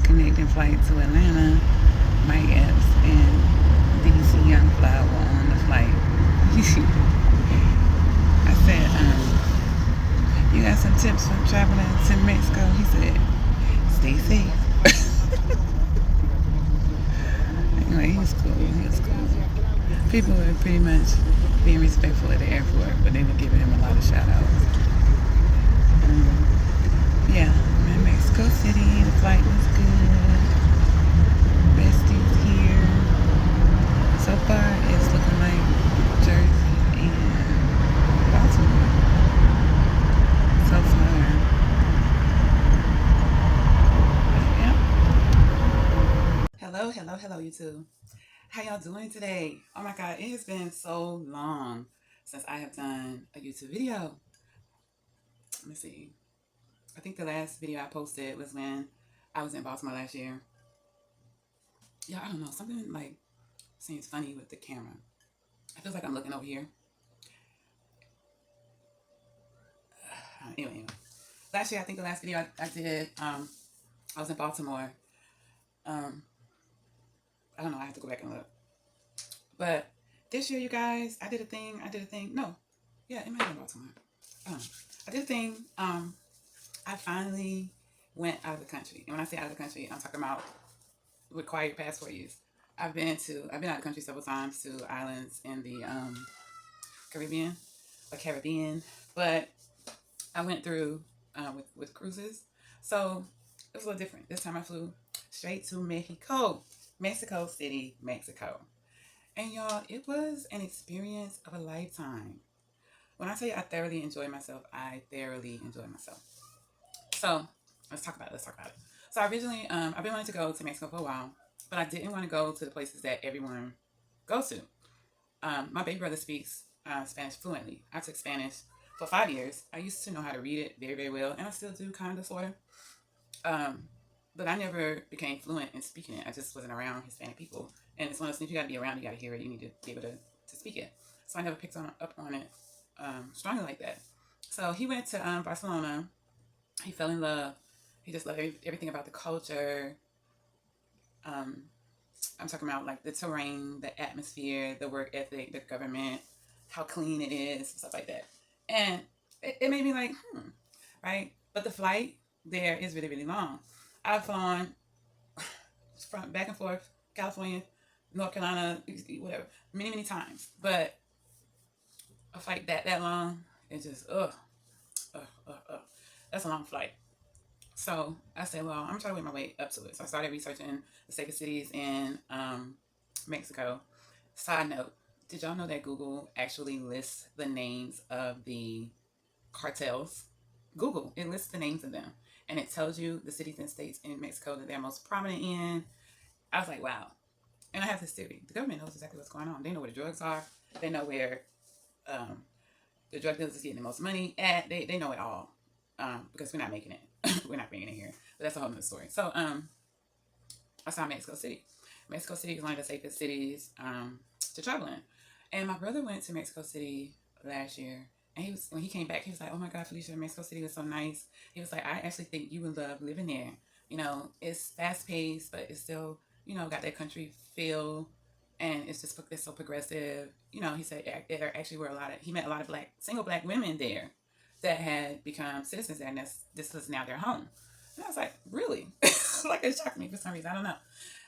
connecting flight to Atlanta. Mike Epps and DC Young Fly were on the flight. I said, you got some tips for traveling to Mexico? He said, stay safe. Anyway, he was cool. He was cool. People were pretty much being respectful at the airport, but they were giving him a lot of shout outs. Yeah, I'm in Mexico City. The flight was good. Besties here. So far, it's looking like Jersey and Baltimore. So far, yeah. Hello, hello, hello, you two. How y'all doing today? Oh my God, it has been so long since I have done a YouTube video. Let me see. I think the last video I posted was when I was in Baltimore last year. Yeah, I don't know. Something like seems funny with the camera. I feel like I'm looking over here. Anyway. Last year, I think the last video I did, I was in Baltimore. Um, I don't know. I have to go back and look. But this year, you guys, I did a thing. No, yeah, it might have been Baltimore. Um, I did a thing. I finally went out of the country. And when I say out of the country, I'm talking about required passport use. I've been out of the country several times to islands in the Caribbean, but I went through with cruises, so it was a little different. This time I flew straight to Mexico City, Mexico, and y'all, it was an experience of a lifetime. When I say I thoroughly enjoyed myself, I thoroughly enjoyed myself. So let's talk about it. Let's talk about it. So originally, I've been wanting to go to Mexico for a while, but I didn't want to go to the places that everyone goes to. My baby brother speaks Spanish fluently. I took Spanish for 5 years. I used to know how to read it very, very well, and I still do, kind of, sort of. Um, but I never became fluent in speaking it. I just wasn't around Hispanic people, and it's one of those things you got to be around. You got to hear it. You need to be able to speak it. So I never picked up on it strongly like that. So he went to Barcelona. He fell in love. He just loved everything about the culture. Um, I'm talking about like the terrain, the atmosphere, the work ethic, the government, how clean it is, stuff like that. And it made me like, right? But the flight there is really, really long. I've flown from back and forth, California, North Carolina, whatever, many, many times. But a flight that long, it just, ugh, ugh. That's a long flight. So I said, well, I'm trying to work my way up to it. So I started researching the safest cities in Mexico. Side note, did y'all know that Google actually lists the names of the cartels? Google, it lists the names of them. And it tells you the cities and states in Mexico that they're most prominent in. I was like, wow. And I have this theory. The government knows exactly what's going on. They know where the drugs are. They know where um, the drug dealers is getting the most money at. They know it all because we're not making it. We're not bringing it here. But that's a whole nother story. So I saw Mexico City. Mexico City is one of the safest cities to travel in. And my brother went to Mexico City last year. And when he came back, he was like, oh my God, Felicia, Mexico City was so nice. He was like, I actually think you would love living there. You know, it's fast paced, but it's still, got that country feel. And it's so progressive. He said there actually were he met a lot of single black women there that had become citizens there. And this was now their home. And I was like, really? Like, it shocked me for some reason. I don't know.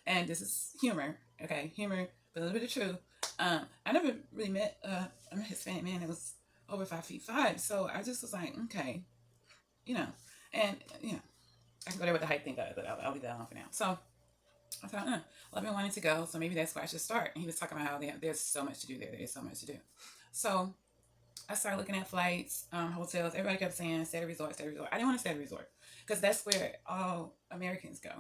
And this is humor, okay? Humor, but a little bit of truth. I never really met a Hispanic man that was over 5'5". So I just was like, okay, you know, and I can go there with the height thing, but I'll leave that alone for now. So I thought, well, I've been wanting to go, so maybe that's where I should start. And he was talking about how there's so much to do there. There's so much to do. So I started looking at flights, hotels. Everybody kept saying, stay at a resort, stay at a resort. I didn't want to stay at a resort because that's where all Americans go.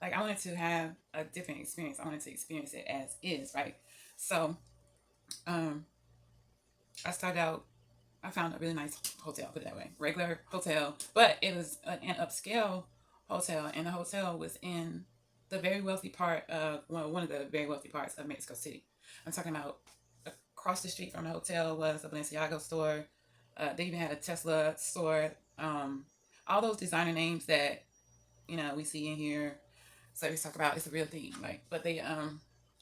Like, I wanted to have a different experience. I wanted to experience it as is, right? So um, I started out, I found a really nice hotel, put it that way. Regular hotel, but it was an upscale hotel, and the hotel was in the very wealthy part of, one of the very wealthy parts of Mexico City. I'm talking about across the street from the hotel was a Balenciaga store. They even had a Tesla store. All those designer names that we see in here. So they talk about it's a real thing. Like, but they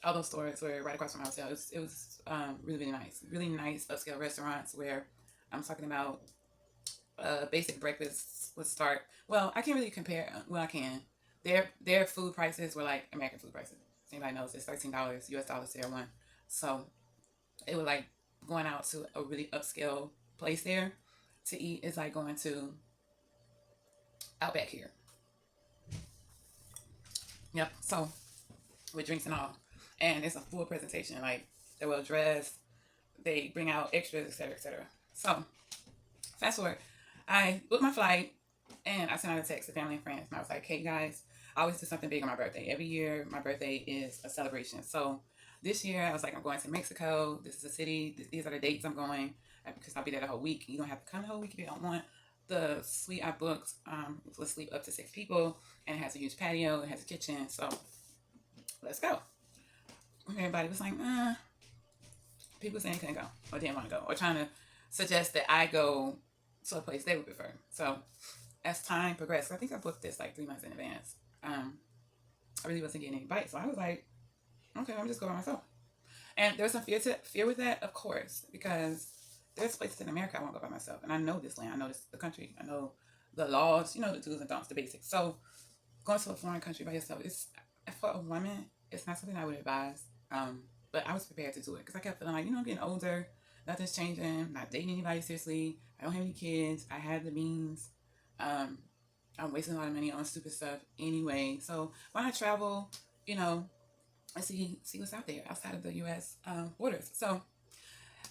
all those stores were right across from my hotel. It was really really nice upscale restaurants where I'm talking about basic breakfast would start. Well, I can't really compare. Well, I can. Their food prices were like American food prices. Anybody knows it's $13 US dollars there one. So it was like going out to a really upscale place there to eat is like going to Outback here. Yep. So with drinks and all, and it's a full presentation. Like they're well dressed. They bring out extras, etc., etc. So fast forward, I booked my flight and I sent out a text to family and friends, and I was like, "Hey guys, I always do something big on my birthday. Every year, my birthday is a celebration. So this year, I was like, I'm going to Mexico. This is a city. These are the dates I'm going because I'll be there the whole week. You don't have to come the whole week if you don't want. The suite I booked will sleep up to 6 people, and it has a huge patio. It has a kitchen. So let's go." Everybody was like, people saying couldn't go or didn't want to go or trying to suggest that I go to a place they would prefer. So as time progressed, I think I booked this like 3 months in advance. I really wasn't getting any bites, so I was like, okay, I'm just going by myself. And there's some fear with that, of course, because there's places in America I won't go by myself, and I know this land, I know the country, I know the laws, the do's and don'ts, the basics. So going to a foreign country by yourself is for a woman. It's not something I would advise. But I was prepared to do it because I kept feeling like, I'm getting older, nothing's changing, I'm not dating anybody seriously, I don't have any kids, I have the means. I'm wasting a lot of money on stupid stuff anyway. So when I travel, I see what's out there outside of the U.S. Borders. So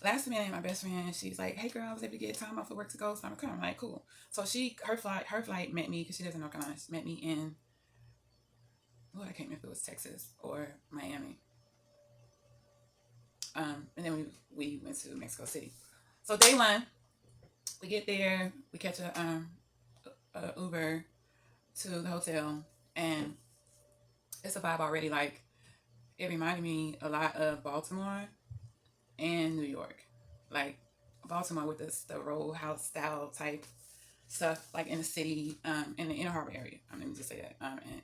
last minute, my best friend, she's like, "Hey girl, I was able to get time off of work to go, so I'm coming." I'm like, "Cool." So her flight met me because she lives in North Carolina. She met me in, I can't remember if it was Texas or Miami. And then we went to Mexico City. So day one, we get there, we catch a Uber to the hotel, and it's a vibe already. Like it reminded me a lot of Baltimore and New York, like Baltimore with the row house style type stuff, like in the city, in the inner harbor area. Let me just say that,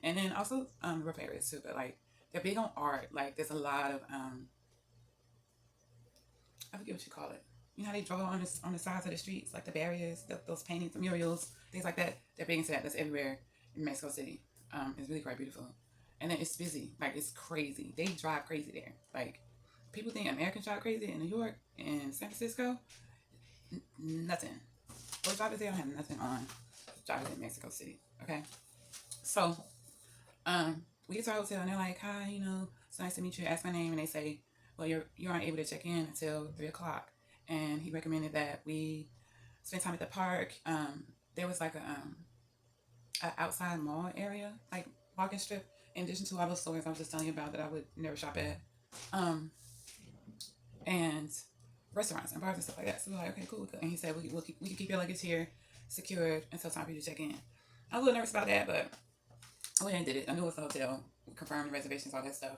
and then also rough areas too. But like they're big on art. Like there's a lot of I forget what you call it. You know how they draw on the sides of the streets, like the barriers, those paintings, the murals, things like that. They're big into that. That's everywhere in Mexico City. It's really quite beautiful, and then it's busy. Like it's crazy. They drive crazy there. Like people think Americans drive crazy in New York and San Francisco. Nothing. Those drivers there don't have nothing on drivers in Mexico City. Okay, so we get to our hotel and they're like, "Hi, it's nice to meet you." Ask my name and they say, "Well, you aren't able to check in until 3 o'clock." And he recommended that we spend time at the park. There was like a outside mall area, like walking strip, in addition to all those stores I was just telling you about that I would never shop at, and restaurants and bars and stuff like that. So we're like, okay, cool. And he said we can keep your luggage here secured until time for you to check in. I was a little nervous about that, but I went and did it. I knew it was a hotel. We confirmed the reservations, all that stuff.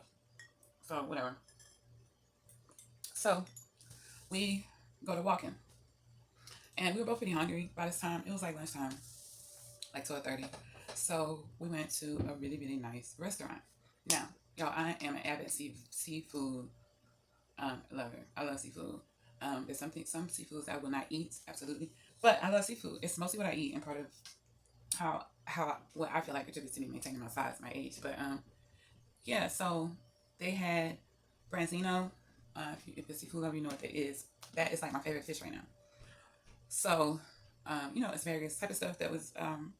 So whatever. So we go to walking, and we were both pretty hungry by this time. It was like lunchtime, like 12:30. So we went to a really really nice restaurant. Now, y'all, I am an avid seafood lover. I love seafood. There's some seafoods I will not eat, absolutely, but I love seafood. It's mostly what I eat and part of what I feel like contributes to me maintaining my size, my age. But yeah. So they had branzino. If you're a seafood lover, you know what that is. That is like my favorite fish right now. So, it's various type of stuff that was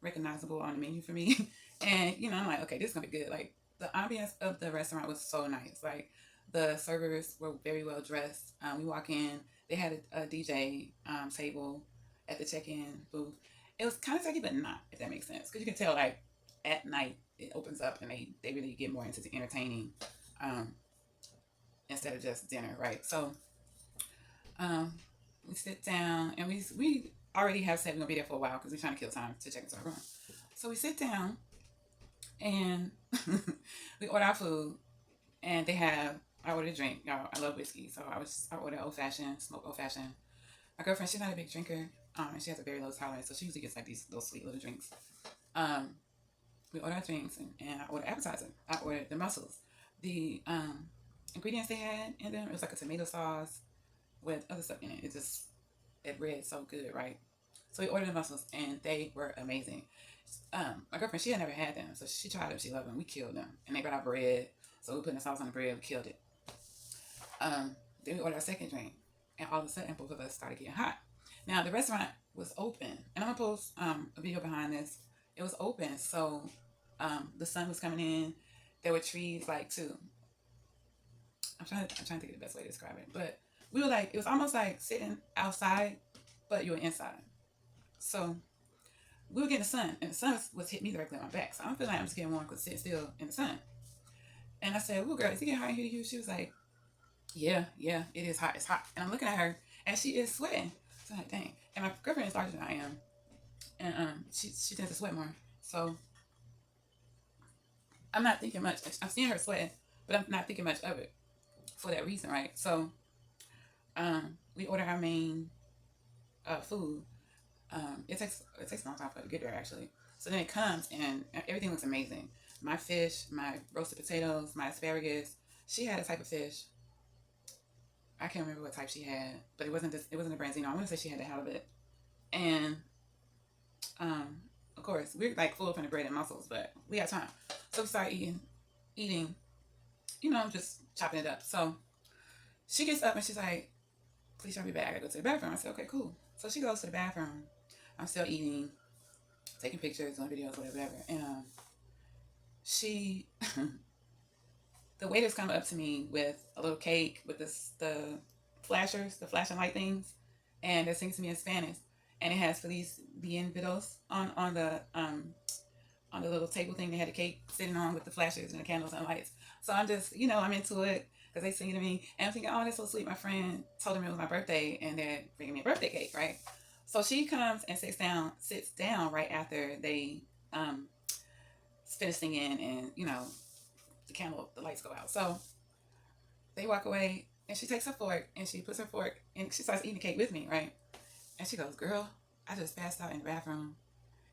recognizable on the menu for me. And, I'm like, okay, this is going to be good. Like, the ambiance of the restaurant was so nice. Like, the servers were very well dressed. We walk in, they had a DJ table at the check-in booth. It was kind of tacky, but not, if that makes sense. Because you can tell, like, at night, it opens up and they really get more into the entertaining instead of just dinner, right? So, we sit down and we already have said we're gonna be there for a while because we're trying to kill time to check into our room. So we sit down and we order our food, and I ordered a drink. Y'all, I love whiskey, so I ordered old fashioned, smoked old fashioned. My girlfriend, she's not a big drinker, and she has a very low tolerance, so she usually gets like those sweet little drinks. Um, We ordered our drinks, and I ordered appetizer. I ordered the mussels. The ingredients they had in them, it was like a tomato sauce with other stuff in it. It read so good, right? So we ordered the mussels, and they were amazing. My girlfriend, she had never had them, so she tried them. She loved them. We killed them, and they got our bread. So we put the sauce on the bread. We killed it. Then we ordered our second drink, and all of a sudden, both of us started getting hot. Now the restaurant was open, and I'm gonna post a video behind this. It was open, so the sun was coming in. There were trees, like too. I'm trying to think of the best way to describe it, but we were like, it was almost like sitting outside, but you were inside. So we were getting the sun, and the sun was hitting me directly on my back. So I'm feeling like I'm just getting warm because sitting still in the sun. And I said, "Well, girl, is it getting hot in here to you?" She was like, "Yeah, it is hot. It's hot." And I'm looking at her, and she is sweating. So I'm like, dang. And my girlfriend is larger than I am, and she tends to sweat more. So I'm not thinking much. I'm seeing her sweating, but I'm not thinking much of it for that reason, right? So we order our main food. It takes a long time for it to get there actually. So then it comes and everything looks amazing. My fish, my roasted potatoes, my asparagus. She had a type of fish. I can't remember what type she had, but it wasn't this. It wasn't a branzino. I want to say she had the halibut, and of course we're like full from the bread and mussels, but we got time, so we start eating, just chopping it up. So she gets up and she's like, "Please show me back. I gotta go to the bathroom." I said, "Okay, cool." So she goes to the bathroom. I'm still eating, taking pictures, doing videos, whatever. And she, the waiters come up to me with a little cake with the flashers, the flashing light things, and they're singing to me in Spanish. And it has Feliz Bienvenidos on the little table thing they had the cake sitting on with the flashers and the candles and lights. So I'm just, I'm into it because they sing to me. And I'm thinking, oh, that's so sweet. My friend told them it was my birthday and they're bringing me a birthday cake, right? So she comes and sits down right after they finish singing and, the lights go out. So they walk away and she takes her fork and she puts her fork and she starts eating the cake with me, right? And she goes, "Girl, I just passed out in the bathroom,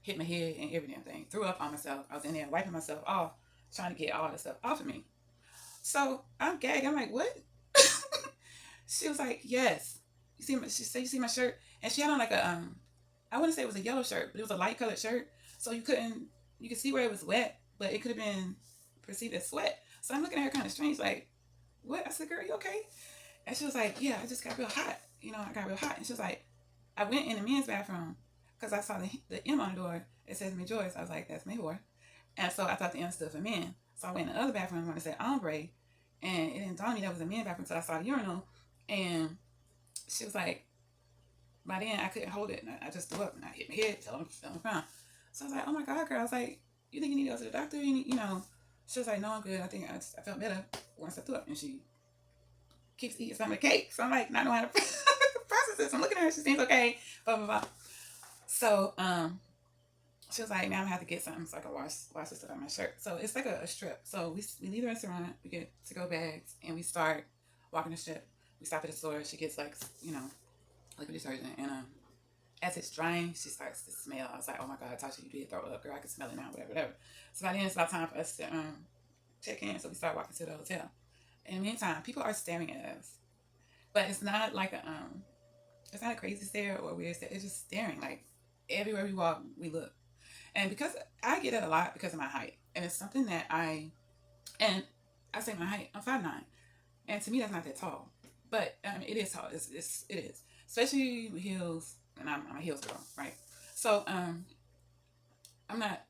hit my head and every damn thing, threw up on myself. I was in there wiping myself off, trying to get all the stuff off of me." So I'm gagged. I'm like, "What?" She was like, "Yes." She said, "You see my shirt?" And she had on like I wouldn't say it was a yellow shirt, but it was a light colored shirt. So you could see where it was wet, but it could have been perceived as sweat. So I'm looking at her kind of strange, like, "What?" I said, "Girl, you okay?" And she was like, "Yeah, I just got real hot. I got real hot." And she was like, "I went in the men's bathroom because I saw the M on the door. It says Rejoice." I was like, "That's me, whore." And so I thought the M stood for men. So I went in the other bathroom when it said ombre. And it didn't dawn on me that was a men's bathroom until I saw the urinal. And she was like, by then I couldn't hold it. And I just threw up and I hit my head, fell on the ground. So I was like, "Oh my God, girl." I was like, "You think you need to go to the doctor?" She was like, "No, I'm good. I think I felt better once I threw up." And she keeps eating some of the cake. So I'm like, not knowing how to process this. I'm looking at her. She seems okay. Blah, blah, blah. So she was like, "Now I'm gonna have to get something so I can wash this stuff on my shirt." So it's like a strip. So we leave the restaurant, we get to-go bags, and we start walking the strip. We stop at the store. She gets like, liquid detergent, and as it's drying, she starts to smell. I was like, "Oh my God, Tasha, you did throw up, girl. I can smell it now, whatever." So by then it's about time for us to check in. So we start walking to the hotel. In the meantime, people are staring at us, but it's not like it's not a crazy stare or a weird stare. It's just staring. Like everywhere we walk, we look. And because I get it a lot because of my height, and it's something that and I say my height, I'm 5'9", and to me that's not that tall, but it is tall. It is, especially with heels, and I'm a heels girl, right? So I'm not.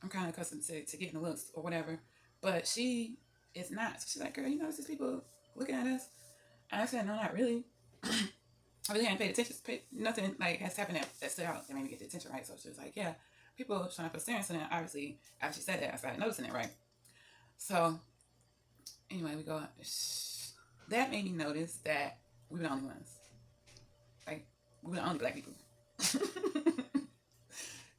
I'm kind of accustomed to getting the looks or whatever, but she is not. So she's like, "Girl, you notice these people looking at us?" And I said, "No, not really." I really hadn't paid attention. Nothing like has happened that stood out that made me get the attention, right? So she was like, "Yeah, people showing up for staring." So then obviously after she said that, I started noticing it, right? So anyway, we go. That made me notice that we were the only ones. Like we were the only black people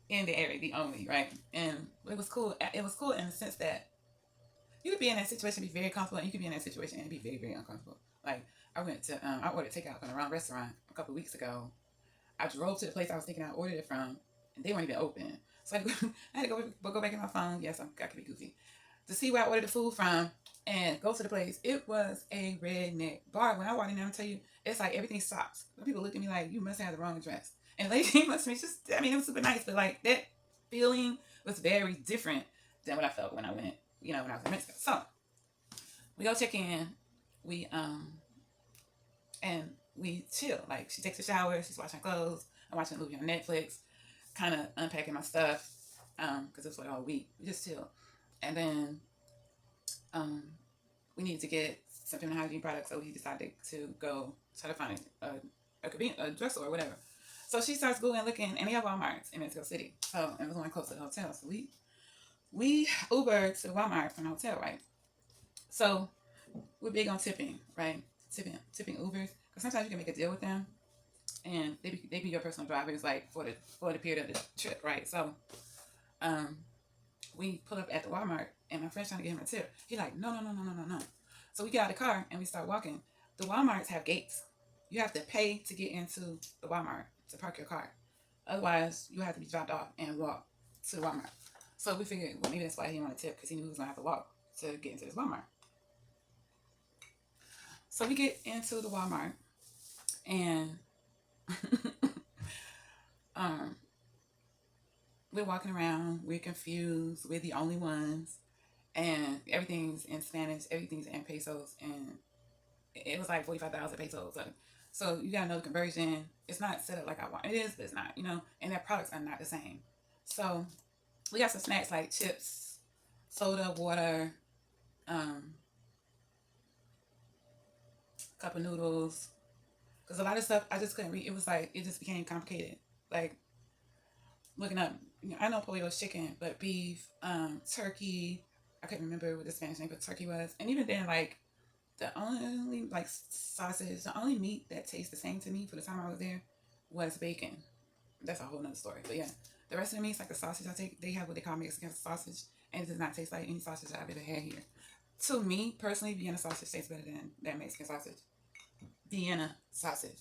in the area, the only, right? And it was cool. It was cool in the sense that you could be in that situation, be very comfortable, and you could be in that situation and be very, very uncomfortable. Like I ordered takeout from a wrong restaurant a couple of weeks ago. I drove to the place I was thinking I ordered it from, and they weren't even open. So I had to go back in my phone. Yes, I could be goofy to see where I ordered the food from and go to the place. It was a redneck bar. When I walked in there, I'm tell you, it's like everything stops. People look at me like, you must have the wrong address. And the lady must be just, I mean, it was super nice, but like that feeling was very different than what I felt when I went, when I was in Mexico. So we go check in. We and we chill. Like she takes a shower, she's washing clothes. I'm watching a movie on Netflix, kind of unpacking my stuff, because it was like all week. We just chill, and then we needed to get some feminine hygiene products, so we decided to go try to find a drugstore or whatever. So she starts Googling, looking, and they have Walmarts in Mexico City. So it was one close to the hotel. So we Ubered to Walmart from the hotel, right? So we're big on tipping, right? Tipping Ubers, because sometimes you can make a deal with them, and they be your personal drivers, like for the period of the trip, right? So, we pull up at the Walmart, and my friend's trying to get him a tip. He like, no, no, no, no, no, no, no. So we get out of the car and we start walking. The Walmarts have gates. You have to pay to get into the Walmart to park your car. Otherwise, you have to be dropped off and walk to the Walmart. So we figured, well, maybe that's why he didn't want a tip, because he knew he was gonna have to walk to get into this Walmart. So we get into the Walmart, and um, we're walking around. We're confused. We're the only ones, and everything's in Spanish. Everything's in pesos, and it was like 45,000 pesos. So you gotta know the conversion. It's not set up like I want. It is, but it's not. And their products are not the same. So we got some snacks like chips, soda, water, cup of noodles. Because a lot of stuff I just couldn't read. It was like, it just became complicated. Like looking up, I know pollo is chicken, but beef, turkey. I couldn't remember what the Spanish name for turkey was. And even then, like the only like sausage, the only meat that tastes the same to me for the time I was there was bacon. That's a whole nother story. But yeah, the rest of the meats, like the sausage I take, they have what they call Mexican sausage, and it does not taste like any sausage I've ever had here. To me personally, Vienna sausage tastes better than Mexican sausage. Vienna sausage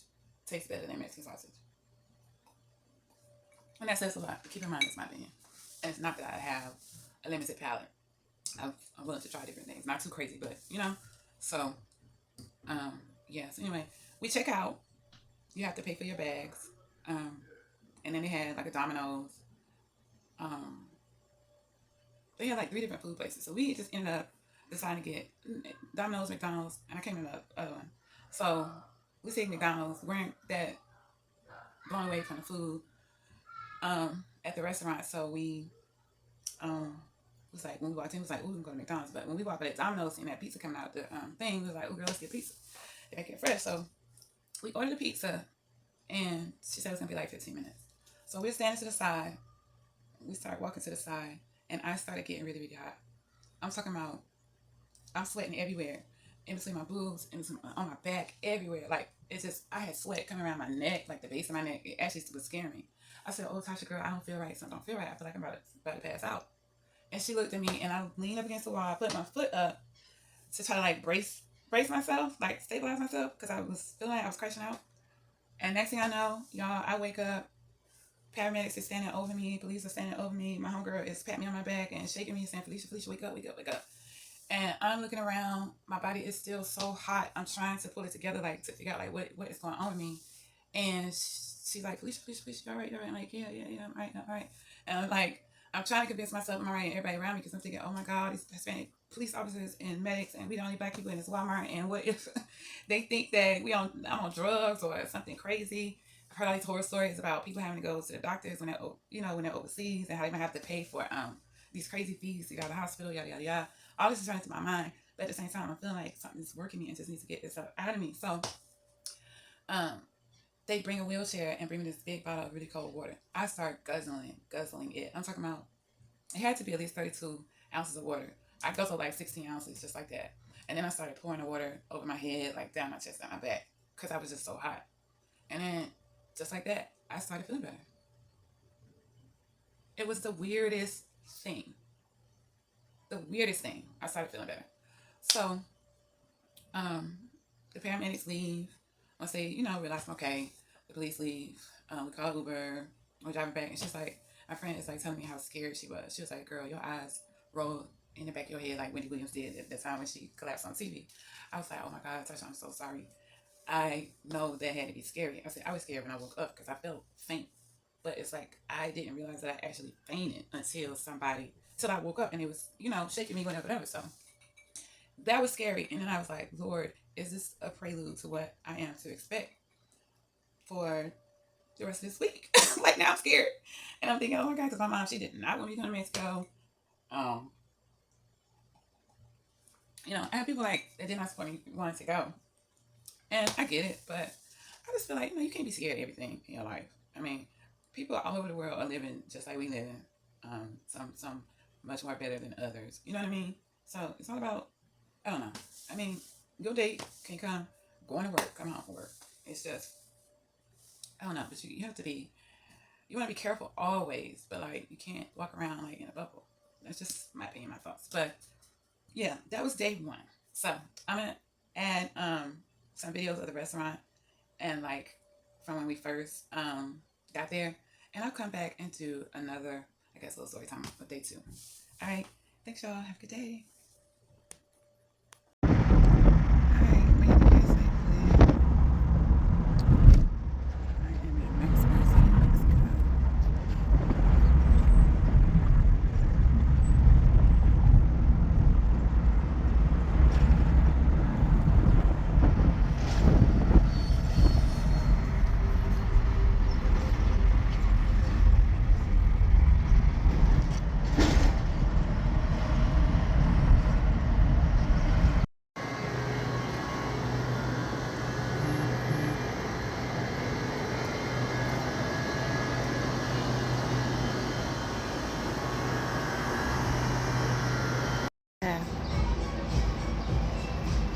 tastes better than Mexican sausage. And that says a lot. Keep in mind, it's my opinion. And it's not that I have a limited palate. I'm willing to try different things. Not too crazy, but So, yeah. So anyway, we check out. You have to pay for your bags. And then they had like a Domino's. Um, they had like 3 different food places. So we just ended up deciding to get Domino's, McDonald's, and I can't remember the other one. So we say McDonald's. Weren't that blown away from the food at the restaurant. So we was like, when we walked in, it was like, ooh, we can go to McDonald's. But when we walked at Domino's and that pizza coming out the thing, we was like, oh girl, let's get pizza. They make it fresh. So we ordered the pizza, and she said it was gonna be like 15 minutes. So we're standing to the side. We started walking to the side, and I started getting really, really hot. I'm talking about, I'm sweating everywhere, in between my boobs, on my back, everywhere. Like it's just, I had sweat coming around my neck, like the base of my neck. It actually was scaring me. I said, "Oh, Tasha, girl, I don't feel right. Something don't feel right. I feel like I'm about to pass out." And she looked at me, and I leaned up against the wall. I put my foot up to try to like brace myself, like stabilize myself, because I was feeling like I was crashing out. And next thing I know, y'all, I wake up. Paramedics is standing over me. Police are standing over me. My homegirl is patting me on my back and shaking me, saying, "Felicia, Felicia, wake up, wake up, wake up." And I'm looking around. My body is still so hot. I'm trying to pull it together, like to figure out like what is going on with me. And she's like, "Felicia, Felicia, Felicia, you all right? You all right?" I'm like, yeah, I'm right, all right. And I'm like, I'm trying to convince myself I'm all right, and everybody around me, because I'm thinking, oh my God, these Hispanic police officers and medics, and we the only black people in this Walmart. And what if they think that I'm on drugs or something crazy? I've heard all these horror stories about people having to go to the doctors when they're overseas, and how they might have to pay for these crazy fees to go to the hospital, yada yada yada. All this is running through my mind, but at the same time, I'm feeling like something's working me and just needs to get this out of me. So, they bring a wheelchair and bring me this big bottle of really cold water. I start guzzling it. I'm talking about, it had to be at least 32 ounces of water. I guzzled like 16 ounces, just like that. And then I started pouring the water over my head, like down my chest, down my back, because I was just so hot. And then, just like that, I started feeling better. It was the weirdest thing. The weirdest thing. I started feeling better. So, the paramedics leave. Once they, realize I'm okay, the police leave. We call Uber. we're driving back, and she's like, my friend is like telling me how scared she was. She was like, girl, your eyes rolled in the back of your head like Wendy Williams did at the time when she collapsed on TV. I was like, oh my God, Tasha, I'm so sorry. I know that had to be scary. I said, I was scared when I woke up because I felt faint. But it's like, I didn't realize that I actually fainted till I woke up and it was, shaking me, whatever. So that was scary. And then I was like, Lord, is this a prelude to what I am to expect for the rest of this week? Like, now I'm scared. And I'm thinking, oh my God, because my mom, she did not want me to go to Mexico. I have people like that did not support me wanting to go. And I get it, but I just feel like, you can't be scared of everything in your life. I mean, people all over the world are living just like we live in. Some much more better than others. You know what I mean? So it's all about, I don't know. I mean, your date can come, going to work, come home from work. It's just, I don't know, but you have to be, you want to be careful always, but like, you can't walk around like in a bubble. That's just my opinion, my thoughts. But yeah, that was day one. So I'm going to add some videos of the restaurant and like from when we first got there. And I'll come back and do another, I guess, little story time for day two. All right. Thanks, y'all. Have a good day.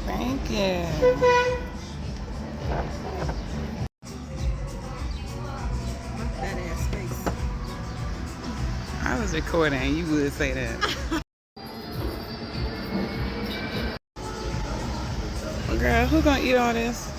Thank you. That ass face. I was recording. You would say that. Well, girl, who gonna eat all this?